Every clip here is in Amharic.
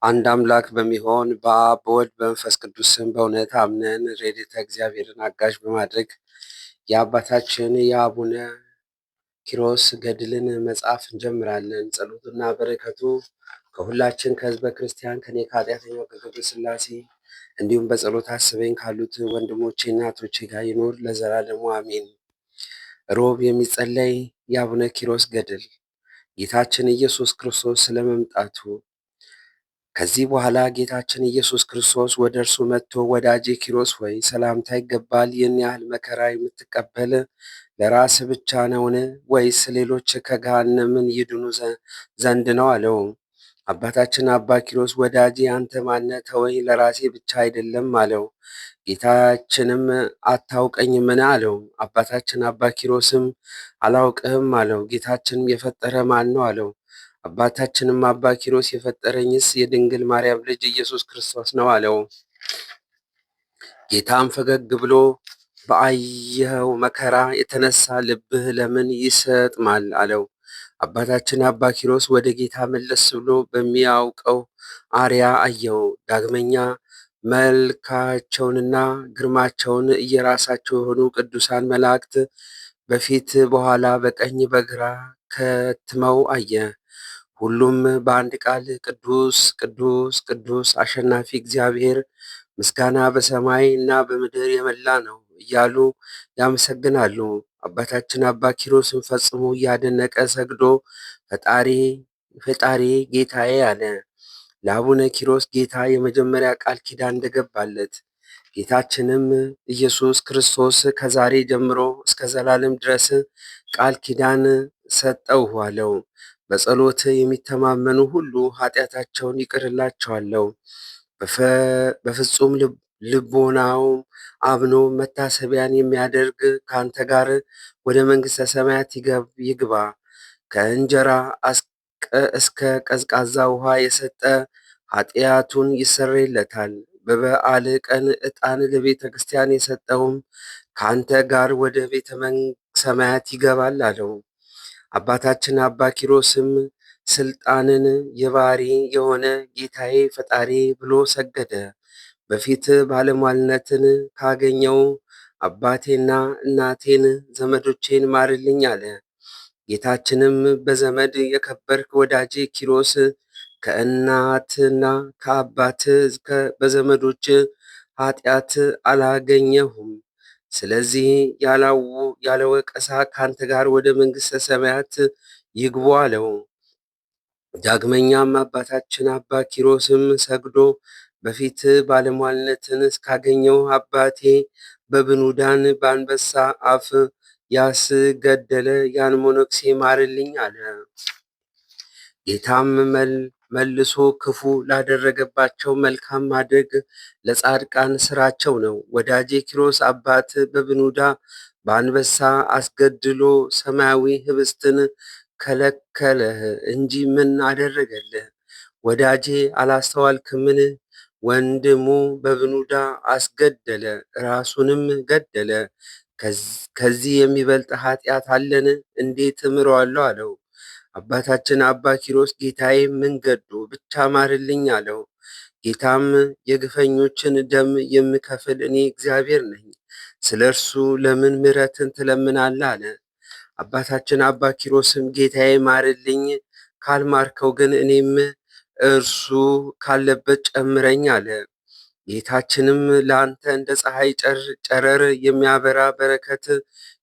አንድ አምላክ በሚሆን በአብ በወልድ በመንፈስ ቅዱስ ስም በእውነት አምነን ረድኤተ እግዚአብሔርን አጋዥ በማድረግ የአባታችን የአቡነ ኪሮስ ገድልን መጽሐፍ እንጀምራለን። ጸሎቱና በረከቱ ከሁላችን ከሕዝበ ክርስቲያን ከኔ ከኃጢአተኛው ከገብረ ሥላሴ እንዲሁም በጸሎት አስበኝ ካሉት ወንድሞቼ እናቶቼ ጋር ይኖር ለዘላለሙ አሜን። ሮብ የሚጸለይ የአቡነ ኪሮስ ገድል። ጌታችን ኢየሱስ ክርስቶስ ስለመምጣቱ። ከዚህ በኋላ ጌታችን ኢየሱስ ክርስቶስ ወደ እርሱ መጥቶ ወዳጄ ኪሮስ ሆይ ሰላምታ ይገባል። ይህን ያህል መከራ የምትቀበል ለራስ ብቻ ነውን? ወይስ ሌሎች ከገሃነምን ይድኑ ዘንድ ነው አለው። አባታችን አባ ኪሮስ ወዳጄ አንተ ማነህ? ተወኝ፣ ለራሴ ብቻ አይደለም አለው። ጌታችንም አታውቀኝምን? አለው። አባታችን አባ ኪሮስም አላውቅህም አለው። ጌታችንም የፈጠረ ማን ነው አለው። አባታችንም አባ ኪሮስ የፈጠረኝስ የድንግል ማርያም ልጅ ኢየሱስ ክርስቶስ ነው አለው። ጌታም ፈገግ ብሎ በአየኸው መከራ የተነሳ ልብህ ለምን ይሰጥማል? አለው። አባታችን አባ ኪሮስ ወደ ጌታ መለስ ብሎ በሚያውቀው አርያ አየው። ዳግመኛ መልካቸውንና ግርማቸውን እየራሳቸው የሆኑ ቅዱሳን መላእክት በፊት በኋላ በቀኝ በግራ ከትመው አየ። ሁሉም በአንድ ቃል ቅዱስ ቅዱስ ቅዱስ አሸናፊ እግዚአብሔር ምስጋና በሰማይ እና በምድር የመላ ነው እያሉ ያመሰግናሉ። አባታችን አባ ኪሮስን ፈጽሞ እያደነቀ ሰግዶ ፈጣሪ ጌታዬ አለ። ለአቡነ ኪሮስ ጌታ የመጀመሪያ ቃል ኪዳን እንደገባለት ጌታችንም ኢየሱስ ክርስቶስ ከዛሬ ጀምሮ እስከ ዘላለም ድረስ ቃል ኪዳን ሰጠው አለው። በጸሎት የሚተማመኑ ሁሉ ኃጢአታቸውን ይቅርላቸዋለሁ። በፍጹም ልቦናው አምኖ መታሰቢያን የሚያደርግ ከአንተ ጋር ወደ መንግሥተ ሰማያት ይግባ። ከእንጀራ እስከ ቀዝቃዛ ውሃ የሰጠ ኃጢአቱን ይሰረይለታል። በበዓል ቀን ዕጣን ለቤተ ክርስቲያን የሰጠውም ከአንተ ጋር ወደ ቤተ ሰማያት ይገባል አለው። አባታችን አባ ኪሮስም ስልጣንን የባህሪ የሆነ ጌታዬ ፈጣሪ ብሎ ሰገደ። በፊት ባለሟልነትን ካገኘው አባቴና እናቴን ዘመዶቼን ማርልኝ አለ። ጌታችንም በዘመድ የከበርክ ወዳጄ ኪሮስ ከእናትና ከአባት በዘመዶች ኃጢአት አላገኘሁም። ስለዚህ ያለ ወቀሳ ካንተ ጋር ወደ መንግሥተ ሰማያት ይግቡ አለው። ዳግመኛም አባታችን አባ ኪሮስም ሰግዶ በፊት ባለሟልነትን እስካገኘው አባቴ በብኑዳን በአንበሳ አፍ ያስገደለ ያን መነኩሴ ማርልኝ አለ። ጌታም መልሶ ክፉ ላደረገባቸው መልካም ማድረግ ለጻድቃን ስራቸው ነው። ወዳጄ ኪሮስ አባት በብኑዳ በአንበሳ አስገድሎ ሰማያዊ ህብስትን ከለከለህ እንጂ ምን አደረገልህ? ወዳጄ አላስተዋልክምን? ወንድሙ በብኑዳ አስገደለ፣ ራሱንም ገደለ። ከዚህ የሚበልጥ ኃጢአት አለን? እንዴት እምረዋለሁ አለው። አባታችን አባ ኪሮስ ጌታዬ ምን ገዶ ብቻ ማርልኝ አለው። ጌታም የግፈኞችን ደም የምከፍል እኔ እግዚአብሔር ነኝ፣ ስለ እርሱ ለምን ምሕረትን ትለምናለህ? አለ። አባታችን አባ ኪሮስም ጌታዬ ማርልኝ፣ ካልማርከው ግን እኔም እርሱ ካለበት ጨምረኝ አለ። ጌታችንም ለአንተ እንደ ፀሐይ ጨረር የሚያበራ በረከት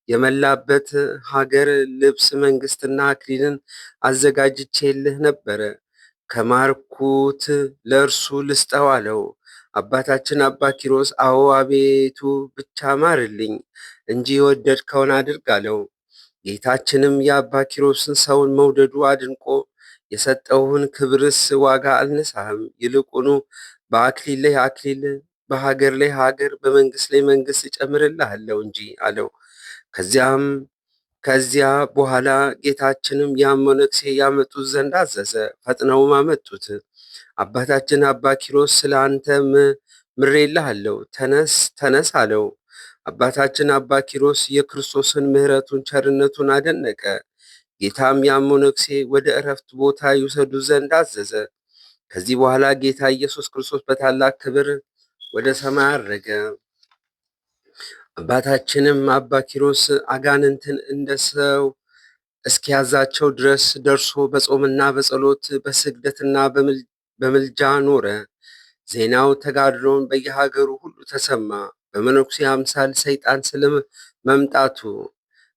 የመላበት ሀገር ልብስ መንግስትና አክሊልን አዘጋጅቼልህ ነበረ፣ ከማርኩት ለእርሱ ልስጠው አለው። አባታችን አባ ኪሮስ አዎ አቤቱ ብቻ ማርልኝ እንጂ የወደድከውን አድርግ አለው። ጌታችንም የአባ ኪሮስን ሰውን መውደዱ አድንቆ የሰጠውን ክብርስ ዋጋ አልነሳህም፣ ይልቁኑ በአክሊል ላይ አክሊል፣ በሀገር ላይ ሀገር፣ በመንግስት ላይ መንግስት እጨምርልሃለሁ እንጂ አለው። ከዚያ በኋላ ጌታችንም ያን መነኩሴ ያመጡት ዘንድ አዘዘ። ፈጥነውም አመጡት። አባታችን አባ ኪሮስ ስለ አንተ ምሬልሃለሁ፣ ተነስ አለው። አባታችን አባ ኪሮስ የክርስቶስን ምሕረቱን ቸርነቱን አደነቀ። ጌታም ያን መነኩሴ ወደ እረፍት ቦታ ይውሰዱ ዘንድ አዘዘ። ከዚህ በኋላ ጌታ ኢየሱስ ክርስቶስ በታላቅ ክብር ወደ ሰማይ አረገ። አባታችንም አባ ኪሮስ አጋንንትን እንደ ሰው እስኪያዛቸው ድረስ ደርሶ በጾምና በጸሎት በስግደትና በምልጃ ኖረ። ዜናው ተጋድሎን በየሀገሩ ሁሉ ተሰማ፣ በመነኩሴ አምሳል ሰይጣን ስለ መምጣቱ።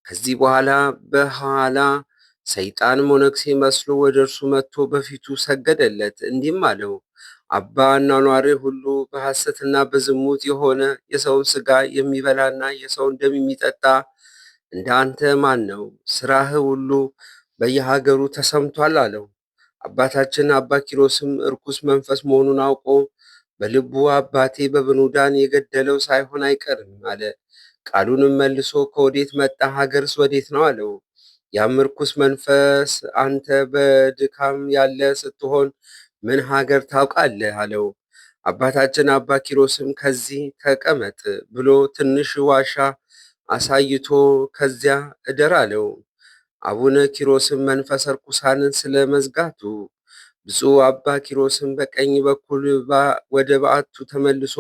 ከዚህ በኋላ ሰይጣን መነኩሴ መስሎ ወደ እርሱ መጥቶ በፊቱ ሰገደለት፣ እንዲህም አለው፦ አባ አኗኗርህ ሁሉ በሐሰትና በዝሙት የሆነ የሰውን ሥጋ የሚበላና የሰውን ደም የሚጠጣ እንደ አንተ ማን ነው? ሥራህ ሁሉ በየሀገሩ ተሰምቷል አለው። አባታችን አባ ኪሮስም እርኩስ መንፈስ መሆኑን አውቆ በልቡ አባቴ በብኑዳን የገደለው ሳይሆን አይቀርም አለ። ቃሉንም መልሶ ከወዴት መጣ? ሀገርስ ወዴት ነው አለው። ያም ርኩስ መንፈስ አንተ በድካም ያለ ስትሆን ምን ሀገር ታውቃለህ አለው። አባታችን አባ ኪሮስም ከዚህ ተቀመጥ ብሎ ትንሽ ዋሻ አሳይቶ ከዚያ እደር አለው። አቡነ ኪሮስም መንፈሰ ርኩሳንን ስለ መዝጋቱ ብፁዕ አባ ኪሮስም በቀኝ በኩል ወደ በዓቱ ተመልሶ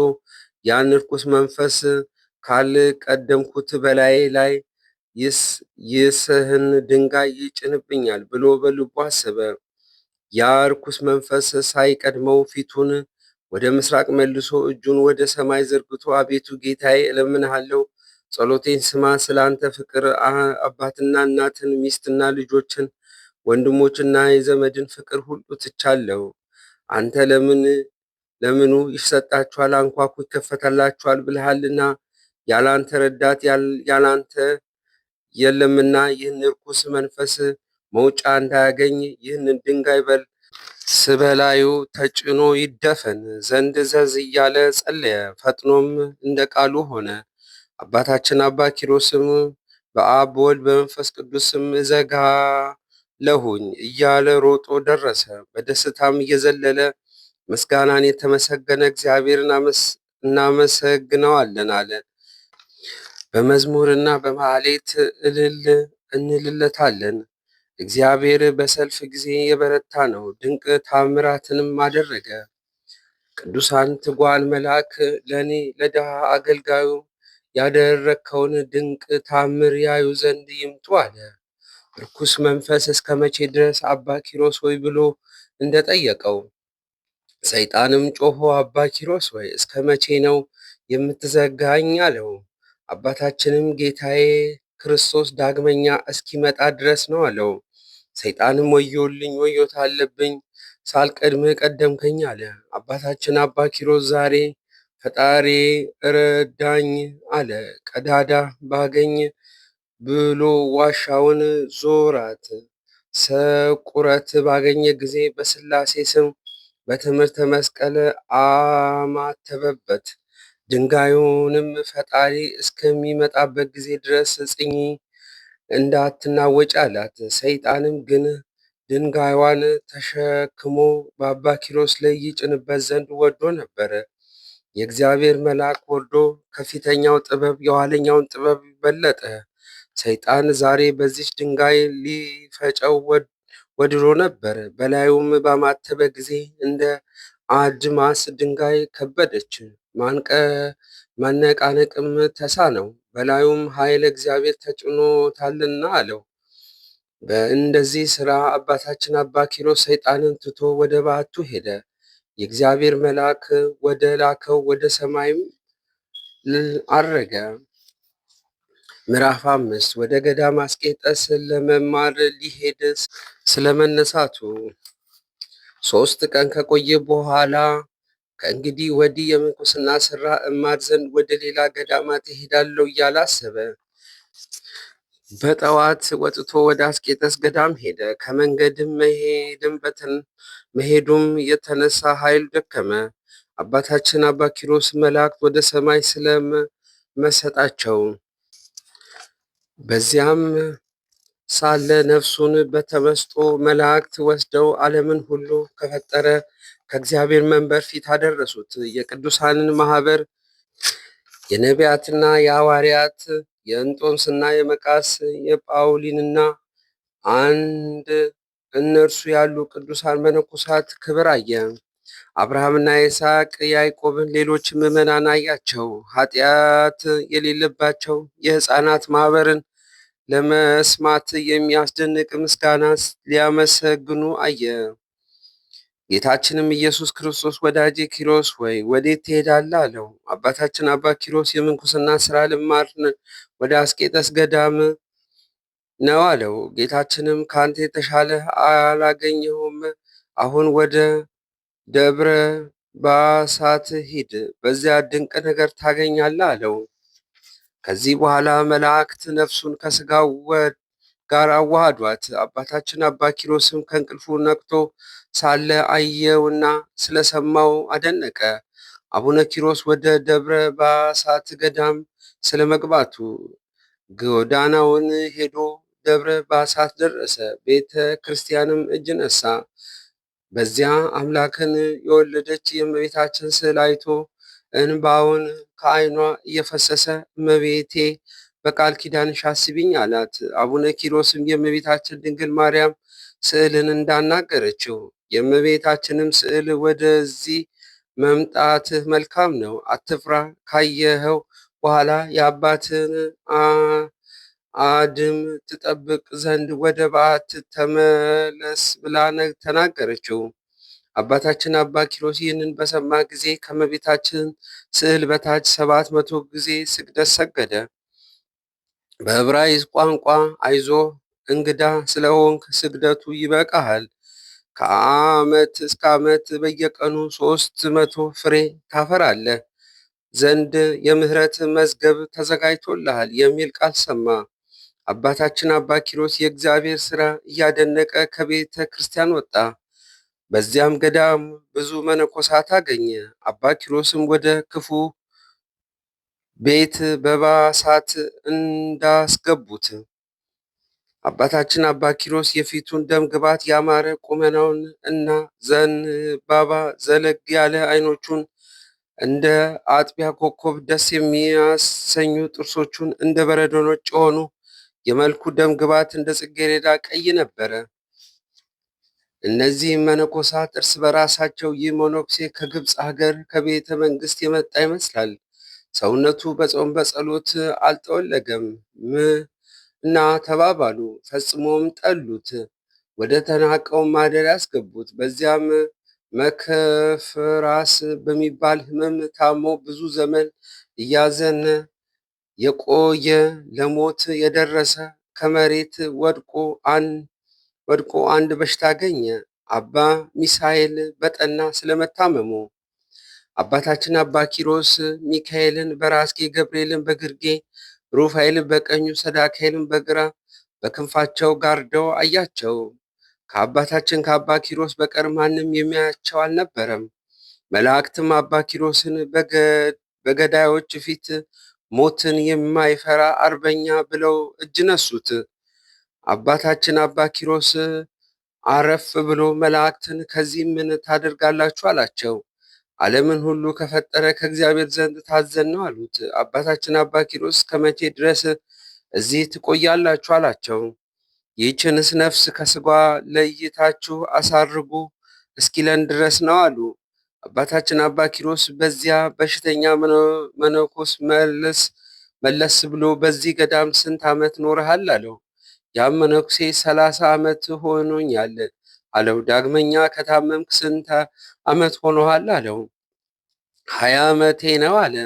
ያን ርኩስ መንፈስ ካልቀደምኩት በላዬ ላይ ይስህን ድንጋይ ይጭንብኛል ብሎ በልቡ አሰበ። ያ ርኩስ መንፈስ ሳይቀድመው ፊቱን ወደ ምስራቅ መልሶ እጁን ወደ ሰማይ ዘርግቶ አቤቱ ጌታዬ እለምንሃለሁ፣ ጸሎቴን ስማ። ስለ አንተ ፍቅር አባትና እናትን፣ ሚስትና ልጆችን፣ ወንድሞችና የዘመድን ፍቅር ሁሉ ትቻለሁ። አንተ ለምኑ ይሰጣችኋል፣ አንኳኩ ይከፈታላችኋል ብልሃልና ያላንተ ረዳት ያላንተ የለምና ይህን ርኩስ መንፈስ መውጫ እንዳያገኝ ይህንን ድንጋይ በላዩ ተጭኖ ይደፈን ዘንድ እዘዝ እያለ ጸለየ። ፈጥኖም እንደ ቃሉ ሆነ። አባታችን አባ ኪሮስም በአብ በወልድ በመንፈስ ቅዱስ ስም እዘጋለሁኝ እያለ ሮጦ ደረሰ። በደስታም እየዘለለ ምስጋናን የተመሰገነ እግዚአብሔርን እናመሰግነዋለን አለ። በመዝሙርና በማኅሌት እልል እንልለታለን። እግዚአብሔር በሰልፍ ጊዜ የበረታ ነው፣ ድንቅ ታምራትንም አደረገ። ቅዱሳን ትጓል መልአክ ለእኔ ለድሃ አገልጋዩ ያደረግከውን ድንቅ ታምር ያዩ ዘንድ ይምጡ አለ። ርኩስ መንፈስ እስከ መቼ ድረስ አባ ኪሮስ ሆይ ብሎ እንደጠየቀው፣ ሰይጣንም ጮሆ አባ ኪሮስ ሆይ እስከ መቼ ነው የምትዘጋኝ አለው። አባታችንም ጌታዬ ክርስቶስ ዳግመኛ እስኪመጣ ድረስ ነው አለው። ሰይጣንም ወዮልኝ፣ ወዮታ አለብኝ፣ ሳልቀድምህ ቀደምከኝ አለ። አባታችን አባ ኪሮስ ዛሬ ፈጣሪ እረዳኝ አለ። ቀዳዳ ባገኝ ብሎ ዋሻውን ዞራት። ሰቁረት ባገኘ ጊዜ በሥላሴ ስም በትምህርተ መስቀል አማተበበት። ድንጋዩንም ፈጣሪ እስከሚመጣበት ጊዜ ድረስ ጽኚ እንዳትናወጭ አላት። ሰይጣንም ግን ድንጋይዋን ተሸክሞ በአባ ኪሮስ ላይ ይጭንበት ዘንድ ወዶ ነበረ። የእግዚአብሔር መልአክ ወርዶ ከፊተኛው ጥበብ የኋለኛውን ጥበብ በለጠ። ሰይጣን ዛሬ በዚች ድንጋይ ሊፈጨው ወድሮ ነበር። በላዩም ባማተበ ጊዜ እንደ አድማስ ድንጋይ ከበደች፣ ማነቃነቅም ተሳነው። በላዩም ኃይለ እግዚአብሔር ተጭኖታልና አለው። በእንደዚህ ሥራ አባታችን አባ ኪሮስ ሰይጣንን ትቶ ወደ በዓቱ ሄደ። የእግዚአብሔር መልአክ ወደ ላከው ወደ ሰማይም አረገ። ምዕራፍ 5 ወደ ገዳም አስቄጠስ ለመማር ሊሄድ ስለመነሳቱ። 3 ቀን ከቆየ በኋላ ከእንግዲህ ወዲህ የምንኩስና ሥራ እማር ዘንድ ወደ ሌላ ገዳማት እሄዳለሁ እያለ አሰበ። በጠዋት ወጥቶ ወደ አስቄጠስ ገዳም ሄደ። ከመንገድም መሄዱም የተነሳ ኃይሉ ደከመ። አባታችን አባ ኪሮስ መላእክት ወደ ሰማይ ስለመሰጣቸው በዚያም ሳለ ነፍሱን በተመስጦ መላእክት ወስደው ዓለምን ሁሉ ከፈጠረ ከእግዚአብሔር መንበር ፊት አደረሱት። የቅዱሳንን ማህበር የነቢያትና የሐዋርያት የእንጦንስና የመቃስ የጳውሊንና አንድ እነርሱ ያሉ ቅዱሳን መነኮሳት ክብር አየ። አብርሃምና ይስሐቅ፣ ያዕቆብን፣ ሌሎች ምዕመናን አያቸው። ኃጢአት የሌለባቸው የሕፃናት ማኅበርን ለመስማት የሚያስደንቅ ምስጋና ሊያመሰግኑ አየ። ጌታችንም ኢየሱስ ክርስቶስ ወዳጄ ኪሮስ ሆይ ወዴት ትሄዳለህ? አለው። አባታችን አባ ኪሮስ የምንኩስና ሥራ ልማር ወደ አስቄጠስ ገዳም ነው አለው። ጌታችንም ከአንተ የተሻለ አላገኘሁም። አሁን ወደ ደብረ ባሳት ሂድ፣ በዚያ ድንቅ ነገር ታገኛለህ አለው። ከዚህ በኋላ መላእክት ነፍሱን ከሥጋው ጋር አዋሃዷት። አባታችን አባ ኪሮስም ከእንቅልፉ ነቅቶ ሳለ አየውና ስለሰማው አደነቀ። አቡነ ኪሮስ ወደ ደብረ ባሳት ገዳም ስለ መግባቱ ጎዳናውን ሄዶ ደብረ ባሳት ደረሰ። ቤተ ክርስቲያንም እጅ ነሳ። በዚያ አምላክን የወለደች የእመቤታችን ስዕል አይቶ እንባውን ከዓይኗ እየፈሰሰ እመቤቴ በቃል ኪዳንሽ አስቢኝ አላት። አቡነ ኪሮስም የእመቤታችን ድንግል ማርያም ስዕልን እንዳናገረችው የእመቤታችንም ስዕል ወደዚህ መምጣትህ መልካም ነው፣ አትፍራ፣ ካየኸው በኋላ የአባትን አድም ትጠብቅ ዘንድ ወደ በዓት ተመለስ ብላ ተናገረችው። አባታችን አባ ኪሮስ ይህንን በሰማ ጊዜ ከእመቤታችን ስዕል በታች 700 ጊዜ ስግደት ሰገደ። በዕብራይስጥ ቋንቋ አይዞህ እንግዳ ስለሆንክ ስግደቱ ይበቃሃል። ከዓመት እስከ ዓመት በየቀኑ 300 ፍሬ ታፈራለህ ዘንድ የምሕረት መዝገብ ተዘጋጅቶልሃል የሚል ቃል ሰማ። አባታችን አባ ኪሮስ የእግዚአብሔር ሥራ እያደነቀ ከቤተ ክርስቲያን ወጣ። በዚያም ገዳም ብዙ መነኮሳት አገኘ። አባ ኪሮስም ወደ ክፉ ቤት በባሳት እንዳስገቡት አባታችን አባ ኪሮስ የፊቱን ደም ግባት ያማረ ቁመናውን እና ዘንባባ ዘለግ ያለ ዓይኖቹን እንደ አጥቢያ ኮከብ ደስ የሚያሰኙ ጥርሶቹን እንደ በረዶ ነጭ የሆኑ የመልኩ ደም ግባት እንደ ጽጌረዳ ቀይ ነበረ። እነዚህም መነኮሳት እርስ በራሳቸው ይህ መነኩሴ ከግብፅ ሀገር ከቤተ መንግስት የመጣ ይመስላል፣ ሰውነቱ በጾም በጸሎት አልጠወለገም እና ተባባሉ። ፈጽሞም ጠሉት። ወደ ተናቀው ማደሪያ ያስገቡት። በዚያም መከፍራስ በሚባል ሕመም ታሞ ብዙ ዘመን እያዘነ የቆየ ለሞት የደረሰ ከመሬት ወድቆ አንድ በሽታ አገኘ። አባ ሚሳኤል በጠና ስለመታመሙ አባታችን አባ ኪሮስ ሚካኤልን በራስጌ ገብርኤልን በግርጌ ሩፋኤልን በቀኙ ሰዳካኤልን በግራ በክንፋቸው ጋርደው አያቸው። ከአባታችን ከአባ ኪሮስ በቀር ማንም የሚያያቸው አልነበረም። መላእክትም አባ ኪሮስን በገዳዮች ፊት ሞትን የማይፈራ አርበኛ ብለው እጅ ነሱት። አባታችን አባ ኪሮስ አረፍ ብሎ መላእክትን ከዚህ ምን ታደርጋላችሁ አላቸው። ዓለምን ሁሉ ከፈጠረ ከእግዚአብሔር ዘንድ ታዘን ነው አሉት። አባታችን አባ ኪሮስ ከመቼ ድረስ እዚህ ትቆያላችሁ አላቸው። ይህችንስ ነፍስ ከስጋ ለይታችሁ አሳርጉ እስኪለን ድረስ ነው አሉ። አባታችን አባ ኪሮስ በዚያ በሽተኛ መነኮስ መለስ ብሎ በዚህ ገዳም ስንት ዓመት ኖረሃል አለው። ያም መነኩሴ 30 ዓመት ሆኖኛል አለው። ዳግመኛ ከታመምክ ስንት ዓመት ሆኖሃል አለው። 20 ዓመቴ ነው አለ።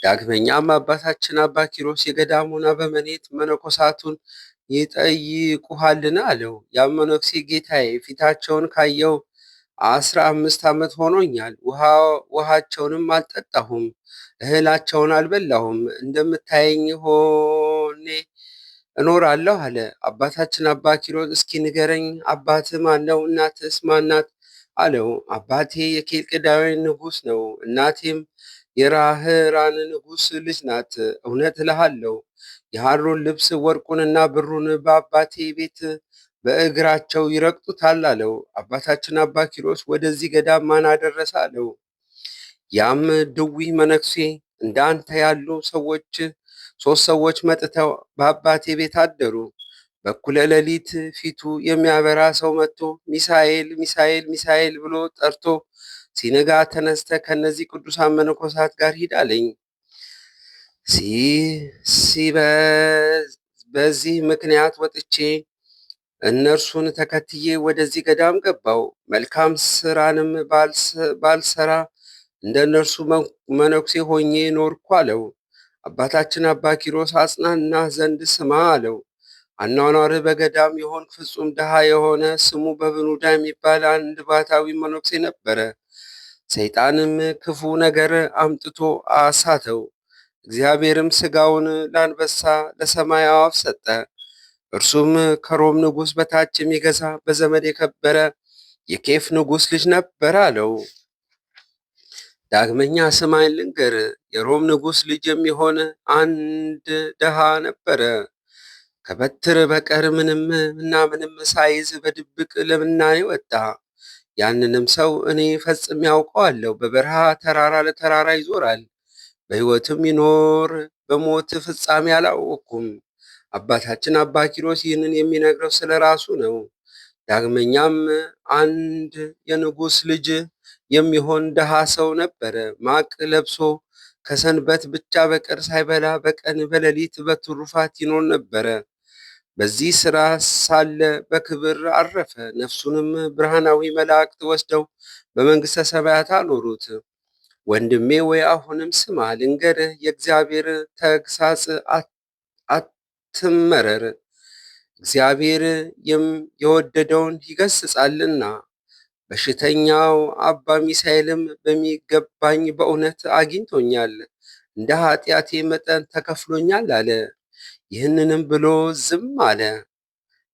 ዳግመኛም አባታችን አባ ኪሮስ የገዳሙን አበምኔት መነኮሳቱን ይጠይቁሃልን አለው። ያም መነኩሴ ጌታዬ ፊታቸውን ካየው 15 ዓመት ሆኖኛል። ውሃቸውንም አልጠጣሁም፣ እህላቸውን አልበላሁም። እንደምታየኝ ሆኔ እኖራለሁ አለ። አባታችን አባ ኪሮስ እስኪ ንገረኝ፣ አባትህ ማን ነው? እናትህስ ማናት? አለው። አባቴ የኬልቅዳውያን ንጉሥ ነው፣ እናቴም የራህራን ንጉሥ ልጅ ናት። እውነት እልሃለሁ የሐሩን ልብስ ወርቁንና ብሩን በአባቴ ቤት በእግራቸው ይረግጡታል አለው። አባታችን አባ ኪሮስ ወደዚህ ገዳም ማን አደረሰ አለው። ያም ድዊ መነኩሴ እንደ አንተ ያሉ ሰዎች 3 ሰዎች መጥተው በአባቴ ቤት አደሩ። በኩለ ሌሊት ፊቱ የሚያበራ ሰው መጥቶ ሚሳኤል ሚሳኤል ሚሳኤል ብሎ ጠርቶ ሲነጋ ተነስተ ከነዚህ ቅዱሳን መነኮሳት ጋር ሂድ አለኝ። በዚህ ምክንያት ወጥቼ እነርሱን ተከትዬ ወደዚህ ገዳም ገባው። መልካም ስራንም ባልሰራ እንደ እነርሱ መነኩሴ ሆኜ ኖርኩ አለው። አባታችን አባ ኪሮስ አጽናና ዘንድ ስማ አለው። አኗኗርህ በገዳም የሆንክ ፍጹም ድሃ የሆነ ስሙ በብኑዳ የሚባል አንድ ባታዊ መነኩሴ ነበረ። ሰይጣንም ክፉ ነገር አምጥቶ አሳተው። እግዚአብሔርም ሥጋውን ለአንበሳ ለሰማይ አዕዋፍ ሰጠ። እርሱም ከሮም ንጉሥ በታች የሚገዛ በዘመድ የከበረ የኬፍ ንጉሥ ልጅ ነበር አለው። ዳግመኛ ስማኝ ልንገር፣ የሮም ንጉሥ ልጅ የሚሆን አንድ ድሃ ነበረ። ከበትር በቀር ምንም ሳይዝ በድብቅ ለምናኔ ወጣ። ያንንም ሰው እኔ ፈጽሜ ያውቀዋለሁ። በበረሃ ተራራ ለተራራ ይዞራል። በሕይወትም ይኖር በሞት ፍጻሜ አላወቅኩም። አባታችን አባ ኪሮስ ይህንን የሚነግረው ስለ ራሱ ነው። ዳግመኛም አንድ የንጉሥ ልጅ የሚሆን ድሃ ሰው ነበረ። ማቅ ለብሶ ከሰንበት ብቻ በቀር ሳይበላ በቀን በሌሊት በትሩፋት ይኖር ነበረ። በዚህ ሥራ ሳለ በክብር አረፈ። ነፍሱንም ብርሃናዊ መላእክት ወስደው በመንግሥተ ሰማያት አኖሩት። ወንድሜ ወይ አሁንም ስማ ልንገርህ፣ የእግዚአብሔር ተግሳጽ አትመረር። እግዚአብሔር የወደደውን ይገስጻልና። በሽተኛው አባ ሚሳኤልም በሚገባኝ በእውነት አግኝቶኛል፣ እንደ ኃጢአቴ መጠን ተከፍሎኛል አለ። ይህንንም ብሎ ዝም አለ።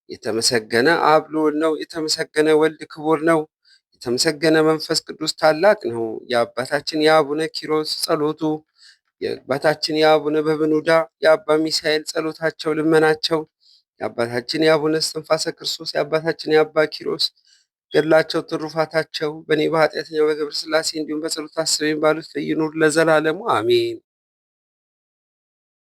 የተመሰገነ አብ ልዑል ነው። የተመሰገነ ወልድ ክቡር ነው። የተመሰገነ መንፈስ ቅዱስ ታላቅ ነው። የአባታችን የአቡነ ኪሮስ ጸሎቱ፣ የአባታችን የአቡነ በብኑዳ የአባ ሚሳኤል ጸሎታቸው ልመናቸው፣ የአባታችን የአቡነ እስትንፋሰ ክርስቶስ የአባታችን የአባ ኪሮስ ገድላቸው ትሩፋታቸው በእኔ በኃጢአተኛው በገብረ ሥላሴ እንዲሁም በጸሎት አስበኝ ባሉት ይኑር ለዘላለሙ አሜን።